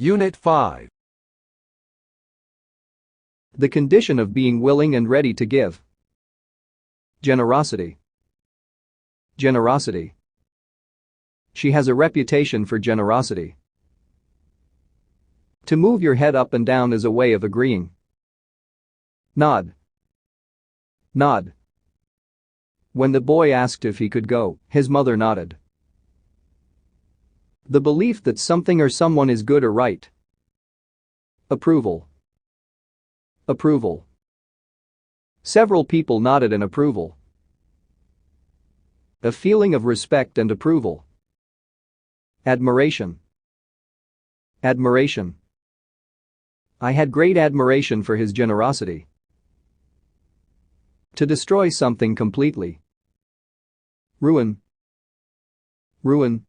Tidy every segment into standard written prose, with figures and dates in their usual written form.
Unit 5. The condition of being willing and ready to give. Generosity. Generosity. She has a reputation for generosity. To move your head up and down is a way of agreeing. Nod. Nod. When the boy asked if he could go, his mother nodded. The belief that something or someone is good or right. Approval. Approval. Several people nodded in approval. A feeling of respect and approval. Admiration. Admiration. I had great admiration for his generosity. To destroy something completely. Ruin. Ruin.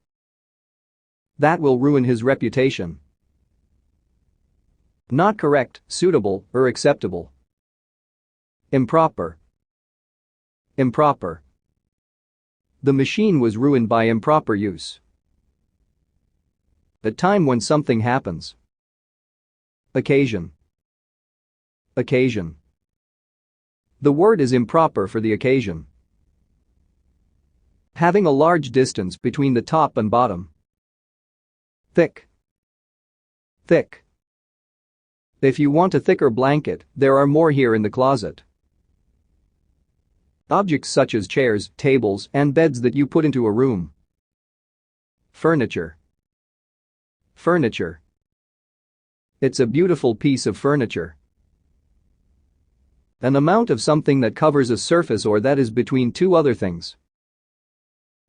That will ruin his reputation. Not correct, suitable, or acceptable. Improper. Improper. The machine was ruined by improper use. The time when something happens. Occasion. Occasion. The word is improper for the occasion. Having a large distance between the top and bottom. Thick. Thick. If you want a thicker blanket, there are more here in the closet. Objects such as chairs, tables, and beds that you put into a room. Furniture. Furniture. It's a beautiful piece of furniture. An amount of something that covers a surface or that is between two other things.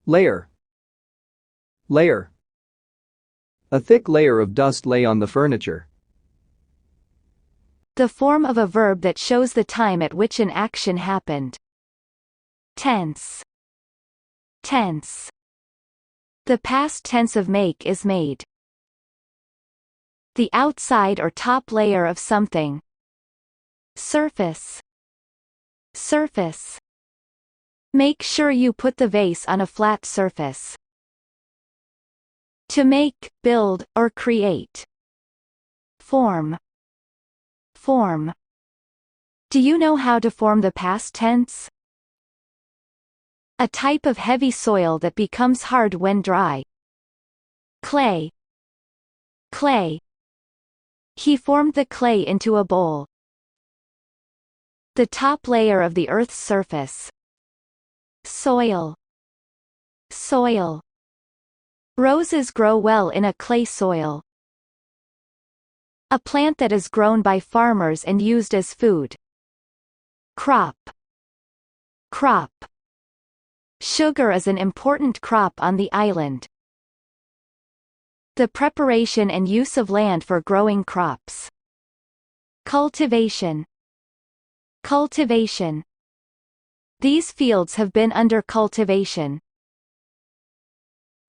Layer. Layer. A thick layer of dust lay on the furniture. The form of a verb that shows the time at which an action happened. Tense. Tense. The past tense of make is made. The outside or top layer of something. Surface. Surface. Make sure you put the vase on a flat surface. To make, build, or create. Form. Form. Do you know how to form the past tense? A type of heavy soil that becomes hard when dry. Clay. Clay. He formed the clay into a bowl. The top layer of the Earth's surface. Soil. Soil. Roses grow well in a clay soil. A plant that is grown by farmers and used as food. Crop. Crop. Sugar is an important crop on the island. The preparation and use of land for growing crops. Cultivation. Cultivation. These fields have been under cultivation.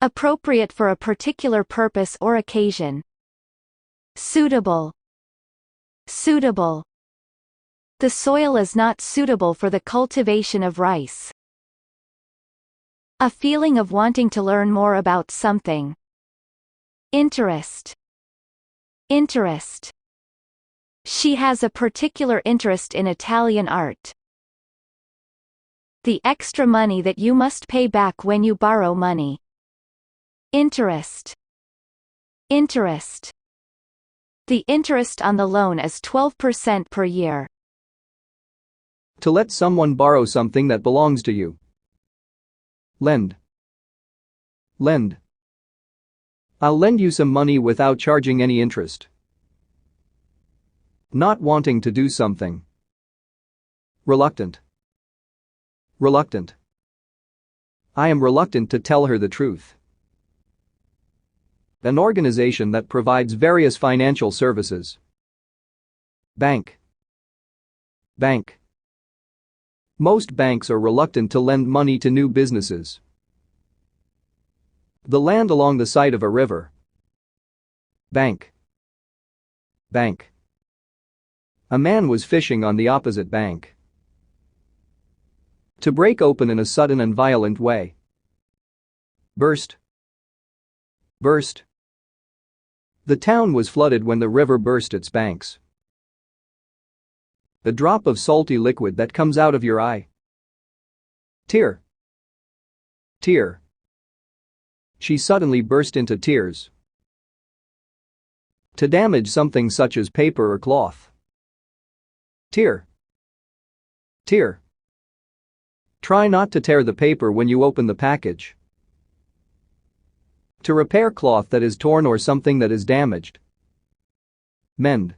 Appropriate for a particular purpose or occasion. Suitable. Suitable. The soil is not suitable for the cultivation of rice. A feeling of wanting to learn more about something. Interest. Interest. She has a particular interest in Italian art. The extra money that you must pay back when you borrow money. Interest. Interest. The interest on the loan is 12% per year. To let someone borrow something that belongs to you. Lend. Lend. I'll lend you some money without charging any interest. Not wanting to do something. Reluctant. Reluctant. I am reluctant to tell her the truth. An organization that provides various financial services. Bank. Bank. Most banks are reluctant to lend money to new businesses. The land along the side of a river. Bank. Bank. A man was fishing on the opposite bank. To break open in a sudden and violent way. Burst. Burst. The town was flooded when the river burst its banks. A drop of salty liquid that comes out of your eye. Tear. Tear. She suddenly burst into tears. To damage something such as paper or cloth. Tear. Tear. Try not to tear the paper when you open the package. To repair cloth that is torn or something that is damaged. Mend.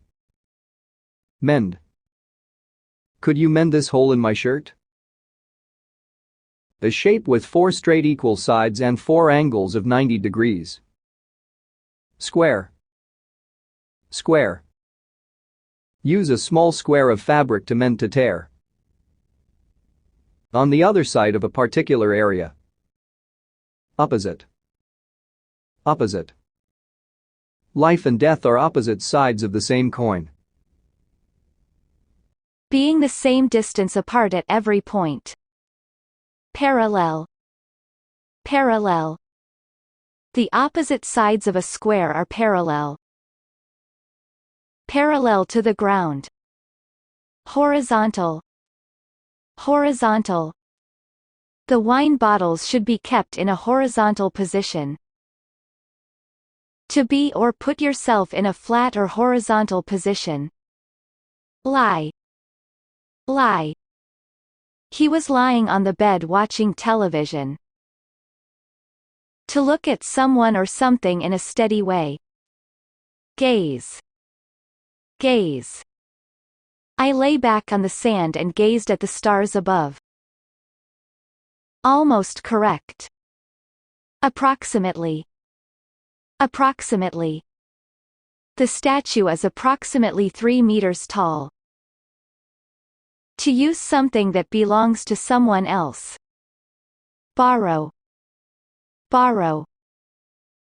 Mend. Could you mend this hole in my shirt? A shape with 4 straight equal sides and 4 angles of 90 degrees. Square. Square. Use a small square of fabric to mend to tear. On the other side of a particular area. Opposite. Opposite. Life and death are opposite sides of the same coin. Being the same distance apart at every point. Parallel. Parallel. The opposite sides of a square are parallel. Parallel to the ground. Horizontal. Horizontal. The wine bottles should be kept in a horizontal position. To be or put yourself in a flat or horizontal position. Lie. Lie. He was lying on the bed watching television. To look at someone or something in a steady way. Gaze. Gaze. I lay back on the sand and gazed at the stars above. Almost correct. Approximately. Approximately. The statue is approximately 3 meters tall. To use something that belongs to someone else. Borrow. Borrow.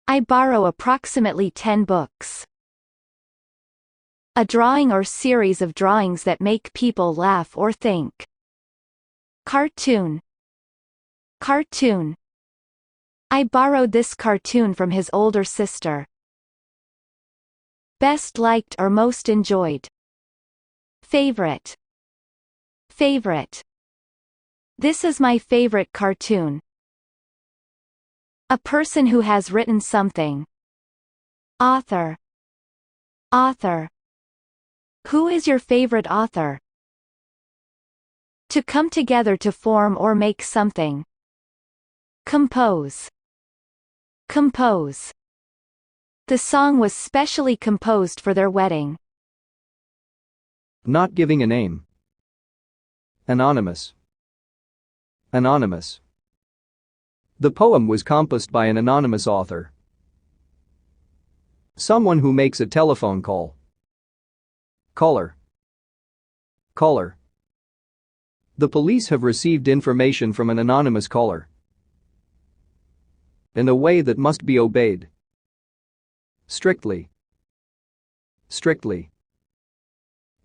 I borrow approximately 10 books. A drawing or series of drawings that make people laugh or think. Cartoon. Cartoon. I borrowed this cartoon from his older sister. Best liked or most enjoyed. Favorite. Favorite. This is my favorite cartoon. A person who has written something. Author. Author. Who is your favorite author? To come together to form or make something. Compose. Compose. The song was specially composed for their wedding. Not giving a name. Anonymous. Anonymous. The poem was composed by an anonymous author. Someone who makes a telephone call. Caller. Caller. The police have received information from an anonymous caller. In a way that must be obeyed. Strictly. Strictly.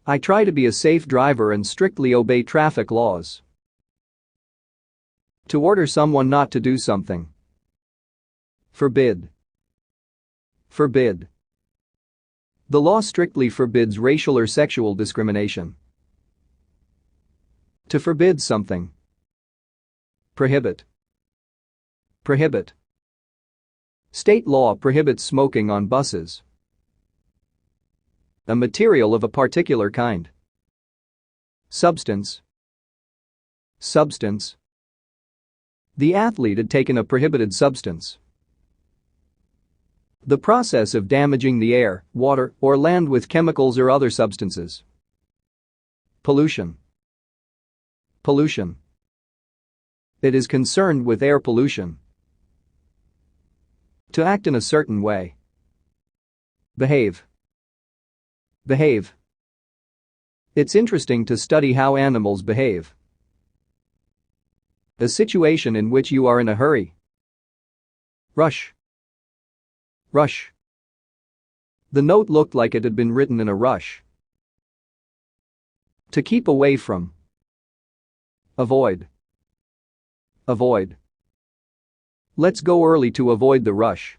I try to be a safe driver and strictly obey traffic laws. To order someone not to do something. Forbid. Forbid. The law strictly forbids racial or sexual discrimination. To forbid something. Prohibit. Prohibit. State law prohibits smoking on buses. A material of a particular kind. Substance. Substance. The athlete had taken a prohibited substance. The process of damaging the air, water, or land with chemicals or other substances. Pollution. Pollution. It is concerned with air pollution. To act in a certain way. Behave. Behave. It's interesting to study how animals behave. A situation in which you are in a hurry. Rush. Rush. The note looked like it had been written in a rush. To keep away from. Avoid. Avoid. Let's go early to avoid the rush.